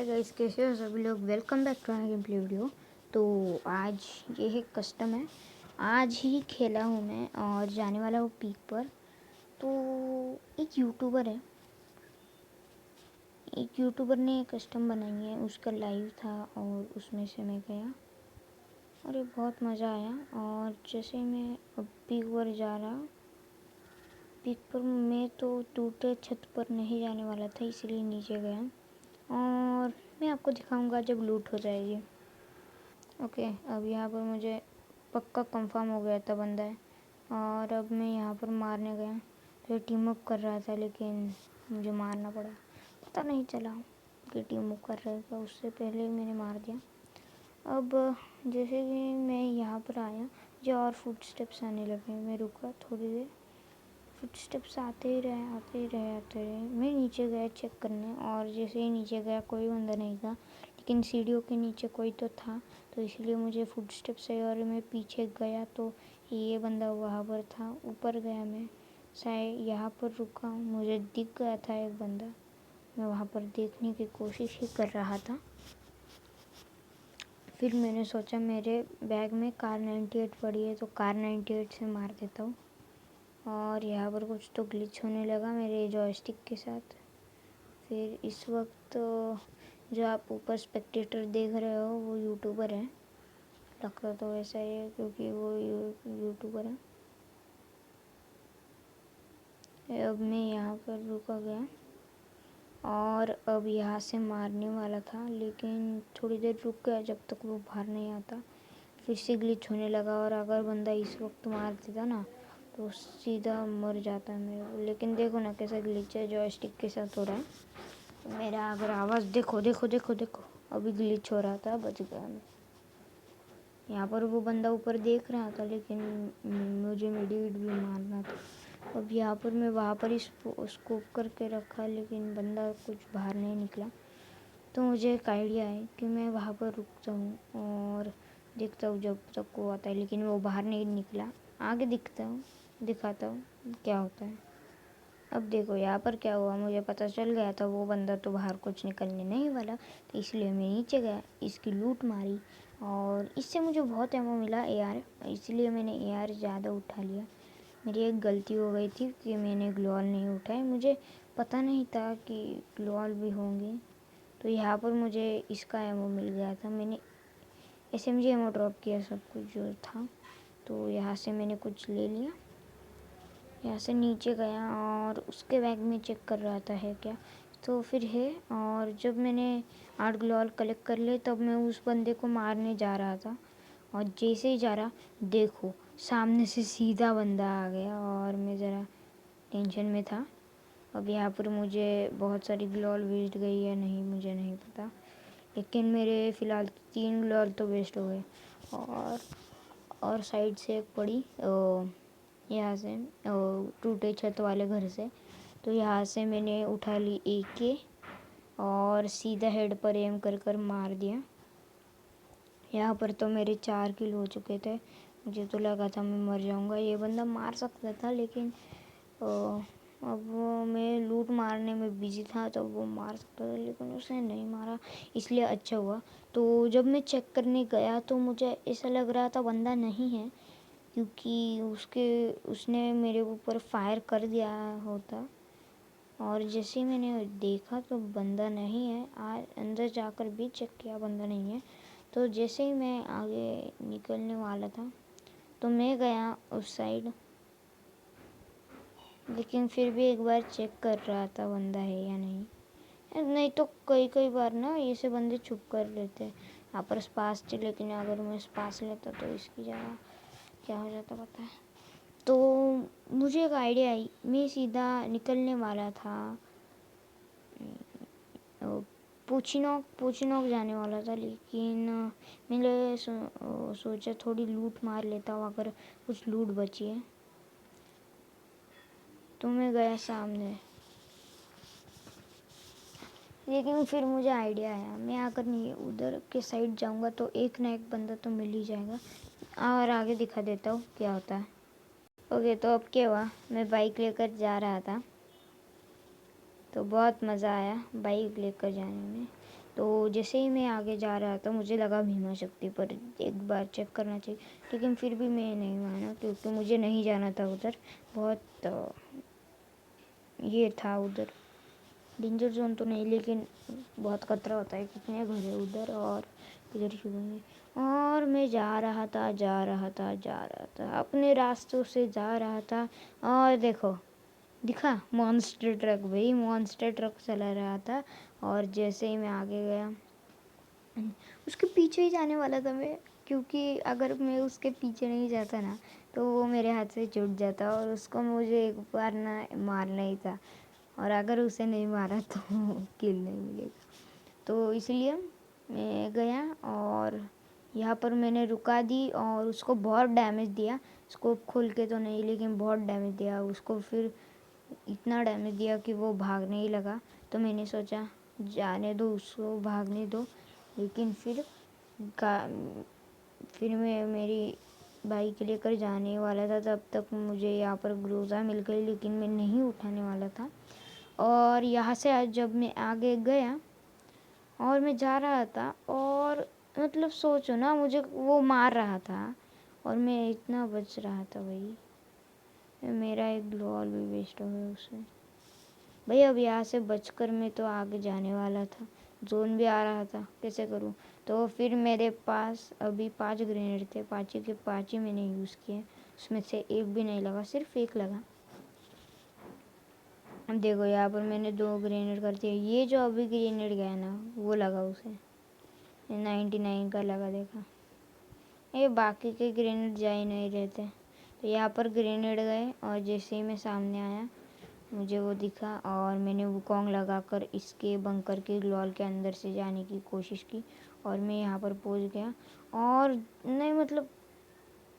Hi guys, कैसे हो सभी लोग। Welcome back to my game play video. तो आज ये है कस्टम है, आज ही खेला हूँ मैं और जाने वाला हूँ पीक पर। तो एक यूट्यूबर ने कस्टम बनाई है, उसका लाइव था और उसमें से मैं गया और ये बहुत मज़ा आया। और जैसे मैं अब पीक पर जा रहा, पीक पर मैं तो टूटे छत पर नहीं जाने वाला था, इसलिए नीचे गया और मैं आपको दिखाऊंगा जब लूट हो जाएगी। ओके, अब यहाँ पर मुझे पक्का कंफर्म हो गया था बंदा है और अब मैं यहाँ पर मारने गया। तो टीम अप कर रहा था लेकिन मुझे मारना पड़ा, पता नहीं चला कि टीम अप कर रहा था, उससे पहले ही मैंने मार दिया। अब जैसे कि मैं यहाँ पर आया, मुझे और फुटस्टेप्स आने लगे। मैं रुका थोड़ी देर, फुटस्टेप्स आते ही रहे। मैं नीचे गया चेक करने और जैसे ही नीचे गया कोई बंदा नहीं था, लेकिन सीढ़ियों के नीचे कोई तो था, तो इसलिए मुझे फुटस्टेप्स आए और मैं पीछे गया तो ये बंदा वहाँ पर था। ऊपर गया, मैं शायद यहाँ पर रुका, मुझे दिख गया था एक बंदा। मैं वहाँ पर देखने की कोशिश ही कर रहा था। फिर मैंने सोचा मेरे बैग में कार 98 पड़ी है तो कार 98 से मार देता हूँ। और यहाँ पर कुछ तो ग्लिच होने लगा मेरे जॉयस्टिक के साथ। फिर इस वक्त जो आप ऊपर स्पेक्टेटर देख रहे हो वो यूट्यूबर है, लगता तो वैसा ही है क्योंकि वो यूट्यूबर है। अब मैं यहाँ पर रुका गया और अब यहाँ से मारने वाला था, लेकिन थोड़ी देर रुक गया जब तक वो बाहर नहीं आता। फिर से ग्लिच होने लगा और अगर बंदा इस वक्त मार देता ना तो सीधा मर जाता मेरे को। लेकिन देखो ना कैसा ग्लिच है, जॉयस्टिक के साथ हो रहा है। मेरा अगर आवाज़ देखो देखो देखो देखो, अभी ग्लिच हो रहा था, बच गया मैं। यहाँ पर वो बंदा ऊपर देख रहा था लेकिन मुझे मेडिकेट भी मारना था। अब यहाँ पर मैं वहाँ पर ही स्कोप करके रखा लेकिन बंदा कुछ बाहर नहीं निकला। तो मुझे एक आइडिया है कि मैं वहाँ पर रुकता हूँ और देखता हूँ जब तक वो आता है, लेकिन वो बाहर नहीं निकला। आगे दिखाता हूँ क्या होता है। अब देखो यहाँ पर क्या हुआ, मुझे पता चल गया था वो बंदा तो बाहर कुछ निकलने नहीं वाला, तो इसलिए मैं नीचे गया, इसकी लूट मारी और इससे मुझे बहुत एमो मिला AR, इसलिए मैंने AR ज़्यादा उठा लिया। मेरी एक गलती हो गई थी कि मैंने ग्लोअल नहीं उठाए, मुझे पता नहीं था कि ग्लोअल भी होंगे। तो यहाँ पर मुझे इसका एमो मिल गया था, मैंने SMG एमो ड्रॉप किया सब कुछ जो था। तो यहाँ से मैंने कुछ ले लिया, यहाँ से नीचे गया और उसके बैग में चेक कर रहा था है क्या, तो फिर है। और जब मैंने 8 ग्लोअल कलेक्ट कर लिए तब मैं उस बंदे को मारने जा रहा था और जैसे ही जा रहा देखो सामने से सीधा बंदा आ गया और मैं ज़रा टेंशन में था। अब यहाँ पर मुझे बहुत सारी ग्लोअल वेस्ट गई या नहीं मुझे नहीं पता, लेकिन मेरे फ़िलहाल 3 ग्लोअल तो वेस्ट हो गए। और साइड से एक पड़ी यहाँ से टूटे छत वाले घर से, तो यहाँ से मैंने उठा ली AK और सीधा हेड पर एम कर कर मार दिया। यहाँ पर तो मेरे 4 किल हो चुके थे, मुझे तो लगा था मैं मर जाऊँगा। ये बंदा मार सकता था लेकिन अब मैं लूट मारने में बिजी था, तो वो मार सकता था लेकिन उसने नहीं मारा, इसलिए अच्छा हुआ। तो जब मैं चेक करने गया तो मुझे ऐसा लग रहा था बंदा नहीं है, क्योंकि उसने मेरे ऊपर फायर कर दिया होता। और जैसे ही मैंने देखा तो बंदा नहीं है, अंदर जाकर भी चेक किया बंदा नहीं है। तो जैसे ही मैं आगे निकलने वाला था तो मैं गया उस साइड, लेकिन फिर भी एक बार चेक कर रहा था बंदा है या नहीं तो कई कई बार ना ऐसे बंदे छुप कर लेते हैं। यहाँ पर स्पास थी लेकिन अगर मैं स्पास लेता तो इसकी जगह क्या हो जाता पता है। तो मुझे एक आइडिया आई, मैं सीधा निकलने वाला था, पोचिनोक जाने वाला था, लेकिन मैंने सोचा थोड़ी लूट मार लेता हूँ अगर कुछ लूट बची है। तो मैं गया सामने, लेकिन फिर मुझे आइडिया आया मैं अगर नहीं उधर के साइड जाऊँगा तो एक ना एक बंदा तो मिल ही जाएगा। और आगे दिखा देता हूँ क्या होता है। ओके, तो अब क्या हुआ, मैं बाइक लेकर जा रहा था तो बहुत मज़ा आया बाइक लेकर जाने में, तो जैसे ही मैं आगे जा रहा था मुझे लगा भीमा शक्ति पर एक बार चेक करना चाहिए, लेकिन फिर भी मैं नहीं माना क्योंकि मुझे नहीं जाना था उधर। बहुत ये था उधर डेंजर जोन तो नहीं, लेकिन बहुत खतरा होता है, कितने घर है उधर और इधर शुरू में। और मैं जा रहा था अपने रास्तों से जा रहा था। और देखो दिखा मॉन्स्टर ट्रक, भाई मॉन्स्टर ट्रक चला रहा था। और जैसे ही मैं आगे गया उसके पीछे ही जाने वाला था मैं, क्योंकि अगर मैं उसके पीछे नहीं जाता ना तो वो मेरे हाथ से छूट जाता और उसको मुझे एक बार ना मारना ही था। और अगर उसे नहीं मारा तो किल नहीं मिलेगा। तो इसलिए मैं गया और यहाँ पर मैंने रुका दी और उसको बहुत डैमेज दिया। स्कोप खोल के तो नहीं, लेकिन बहुत डैमेज दिया उसको। फिर इतना डैमेज दिया कि वो भागने ही लगा। तो मैंने सोचा जाने दो उसको, भागने दो। लेकिन फिर मैं मेरी बाइक लेकर जाने वाला था, तब तक मुझे यहाँ पर ग्रोजा मिल गई, लेकिन मैं नहीं उठाने वाला था। और यहाँ से आज जब मैं आगे गया और मैं जा रहा था और मतलब सोचो ना, मुझे वो मार रहा था और मैं इतना बच रहा था। भाई मेरा एक ग्लोअल भी वेस्ट हो गया उसमें। भाई अब यहाँ से बचकर मैं तो आगे जाने वाला था, जोन भी आ रहा था, कैसे करूँ। तो फिर मेरे पास अभी 5 ग्रेनेड थे, 5 के 5 ही मैंने यूज़ किए। उसमें से एक भी नहीं लगा, सिर्फ एक लगा। अब देखो यहाँ पर मैंने 2 ग्रेनेड कर दिए। ये जो अभी ग्रेनेड गया ना वो लगा उसे, 99 का लगा। देखा ये बाकी के ग्रेनेड जा ही नहीं रहते। तो यहाँ पर ग्रेनेड गए और जैसे ही मैं सामने आया मुझे वो दिखा और मैंने वुकोंग लगाकर इसके बंकर के ग्लोअल के अंदर से जाने की कोशिश की और मैं यहाँ पर पहुँच गया। और नहीं मतलब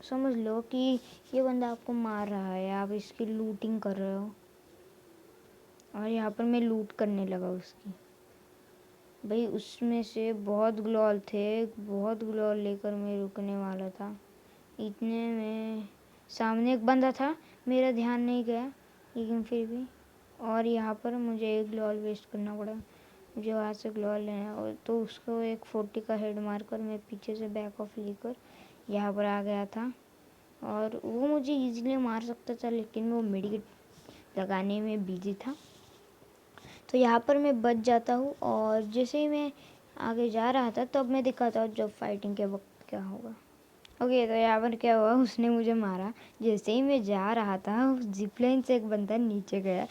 समझ लो कि ये बंदा आपको मार रहा है, आप इसकी लूटिंग कर रहे हो और यहाँ पर मैं लूट करने लगा उसकी। भाई उसमें से बहुत ग्लोअल थे, बहुत ग्लोअल लेकर मैं रुकने वाला था। इतने में सामने एक बंदा था, मेरा ध्यान नहीं गया, लेकिन फिर भी। और यहाँ पर मुझे एक ग्लोअल वेस्ट करना पड़ा, मुझे वहाँ से ग्लोअल लेना। और तो उसको एक 40 का हेड मारकर मैं पीछे से बैक ऑफ लेकर यहाँ पर आ गया था। और वो मुझे इजीली मार सकता था, लेकिन वो मेडिकेट लगाने में बिजी था। तो यहाँ पर मैं बच जाता हूँ और जैसे ही मैं आगे जा रहा था तब मैं दिखाता हूँ जब फाइटिंग के वक्त क्या होगा। ओके तो यहाँ पर क्या हुआ, उसने मुझे मारा। जैसे ही मैं जा रहा था उस जिपलाइन से एक बंदा नीचे गया।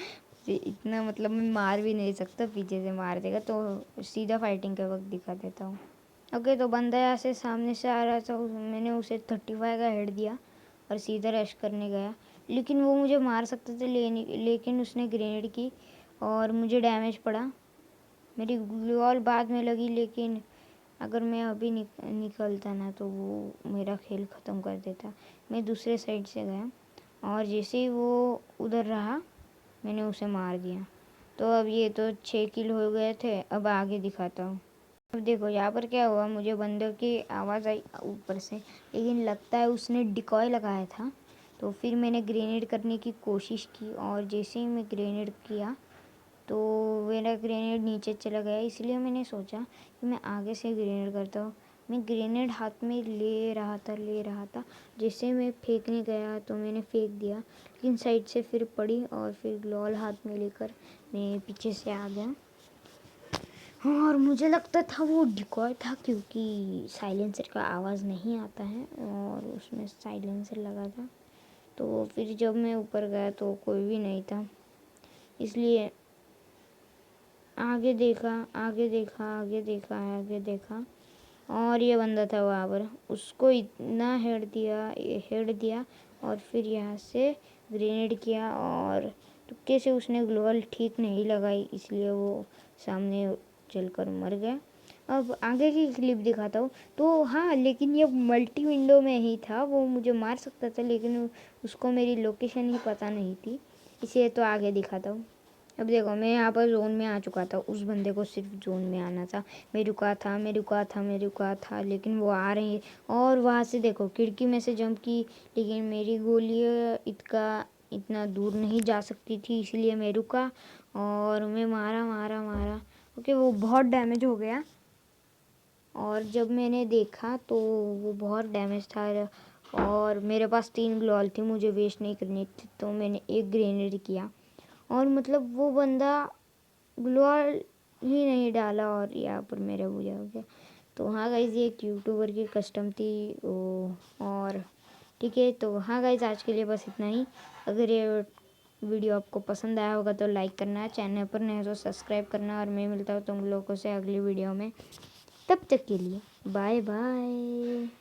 इतना मतलब मैं मार भी नहीं सकता, पीछे से मार देगा। तो सीधा फाइटिंग के वक्त दिखा देता हूँ। ओके तो बंदा यहाँ से सामने से आ रहा था, मैंने उसे 35 का हेड दिया और सीधा रश करने गया। लेकिन वो मुझे मार सकता था, लेकिन उसने ग्रेनेड की और मुझे डैमेज पड़ा। मेरी ग्लूवॉल बाद में लगी, लेकिन अगर मैं अभी निकलता ना तो वो मेरा खेल ख़त्म कर देता। मैं दूसरे साइड से गया और जैसे ही वो उधर रहा मैंने उसे मार दिया। तो अब ये तो 6 किल हो गए थे। अब आगे दिखाता हूँ। अब देखो यहाँ पर क्या हुआ, मुझे बंदे की आवाज़ आई ऊपर से, लेकिन लगता है उसने डिकॉय लगाया था। तो फिर मैंने ग्रेनेड करने की कोशिश की और जैसे ही मैं ग्रेनेड किया तो मेरा ग्रेनेड नीचे चला गया। इसलिए मैंने सोचा कि मैं आगे से ग्रेनेड करता हूँ। मैं ग्रेनेड हाथ में ले रहा था। जैसे मैं फेंकने गया तो मैंने फेंक दिया, लेकिन साइड से फिर पड़ी और फिर ग्लोअल हाथ में लेकर मैं पीछे से आ गया। और मुझे लगता था वो डिकॉय था, क्योंकि साइलेंसर का आवाज़ नहीं आता है और उसमें साइलेंसर लगा था। तो फिर जब मैं ऊपर गया तो कोई भी नहीं था, इसलिए आगे देखा और ये बंदा था वहाँ पर। उसको इतना हेड दिया और फिर यहाँ से ग्रेनेड किया और तुक्के से उसने ग्लोअल ठीक नहीं लगाई, इसलिए वो सामने चलकर मर गया। अब आगे की क्लिप दिखाता हूँ। तो हाँ, लेकिन ये मल्टी विंडो में ही था, वो मुझे मार सकता था, लेकिन उसको मेरी लोकेशन ही पता नहीं थी, इसलिए तो आगे दिखाता हूँ। अब देखो मैं यहाँ पर जोन में आ चुका था, उस बंदे को सिर्फ जोन में आना था। मैं रुका था, लेकिन वो आ रही है। और वहाँ से देखो खिड़की में से जंप की, लेकिन मेरी गोली इतना दूर नहीं जा सकती थी, इसलिए मैं रुका और मैं मारा। क्योंकि वो बहुत डैमेज हो गया। और जब मैंने देखा तो वो बहुत डैमेज था और मेरे पास 3 ग्लोअल थी, मुझे वेस्ट नहीं करनी थी, तो मैंने एक ग्रेनेड किया और मतलब वो बंदा ग्लोअल ही नहीं डाला और यहाँ पर मेरा बुझा हो गया। तो हाँ गाइज़, ये एक यूट्यूबर की कस्टम थी और ठीक है। तो हाँ गाइज़, आज के लिए बस इतना ही। अगर ये वीडियो आपको पसंद आया होगा तो लाइक करना, चैनल पर नए तो सब्सक्राइब करना और मैं मिलता हूँ तुम लोगों से अगली वीडियो में। तब तक के लिए बाय बाय।